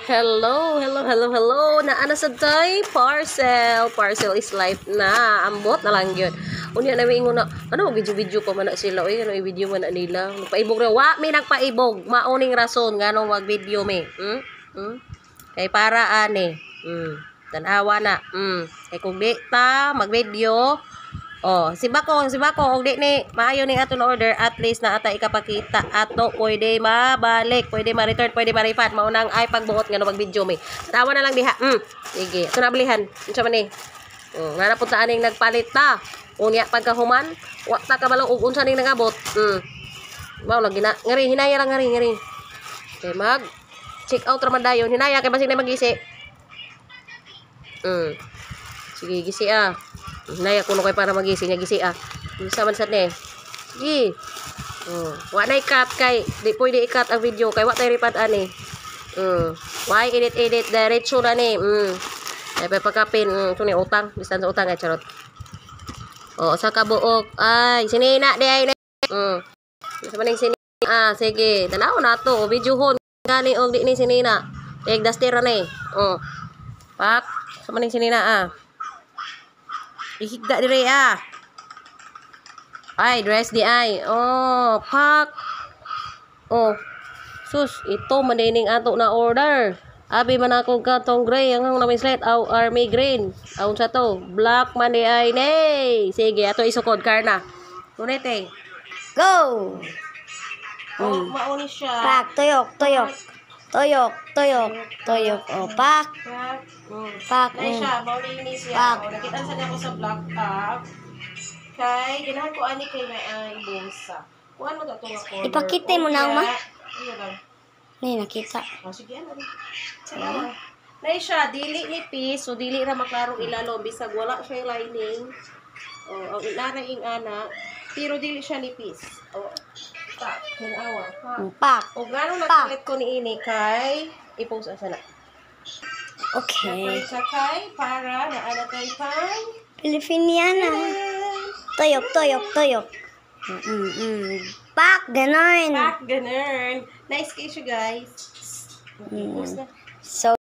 Hello, hello, hello, hello. Naana sa tay parcel. Parcel is life na. Ambot na lang yun. Unya na may na, ano, video-video pa man na sila. Uy, ano, i-video man na nila. Nagpaibog na. Wa, may nagpaibog. Mauning rason. Nga nung mag-video me. Kay para ane. Tanawa na. Kay kung di ta, mag-video. Oh, si Bako, og di ni maayo ning ato na order, at least na ata ikapakita ato pwede mabalik, pwede ma-return, pwede ma-refund. Maunang ay pagbuot nga no mag-video mi. Tawa na lang diha. Sige, ito na bilihan. Unsa man ni? Nga na punta aning nagpalit ta. Unya pagkahuman, wa ta kabalo og unsa ning nagabot. Mao lang gina. Ngari hinaya lang ngari. Okay, mag check out ra man dayon. Hinaya kay basig na magisi. Sige, gisi ah. Hinaya kuno kay para magising niya gisi ah. Unsa man sad ni? Sige. Wa na i-cut kay di pwede i-cut ang video kay wa tay repad ani. Why edit diretso na ni. Ay pagkapin tuni utang, bisan sa utang ay charot. Sa kabuok ay sinina di ay. Sa maning sinina. Sige, tanaw na to videohon gani og di ni sinina. Eg dastira ni. Pak, sa maning sinina Ihigda dire Ay, dress di ay. Pak. Sus, ito madining ato na order. Abi man ako katong gray ang namin slate army green. Aun sa to, black man di ay nay. Sige, ato isukod karna. Kunete. Go. Mauni siya. Pak, tuyok. Pak. Pak. Ay siya, mauni siya. Pak. Nakita sa niya ko sa black top. Kay, ginahan ko ani kay na bulsa. Kuhan mo datong ako. Ipakita mo na, ma. Iya lang. Ni nakita. Sige, ano. Nay siya, dili ni piece, so dili ra maklaro ilalo bisag wala siya lining. Ang inaraing ana, pero dili siya ni piece. Pak, hinawa. Pak. O gano'n nagpalit ko ni ini kay i-post asa na. Okay. Nagpalit sa kay para naana kay pang Filipiniana. Tuyok. Pak, ganon. Pak, ganun. Nice case you guys. So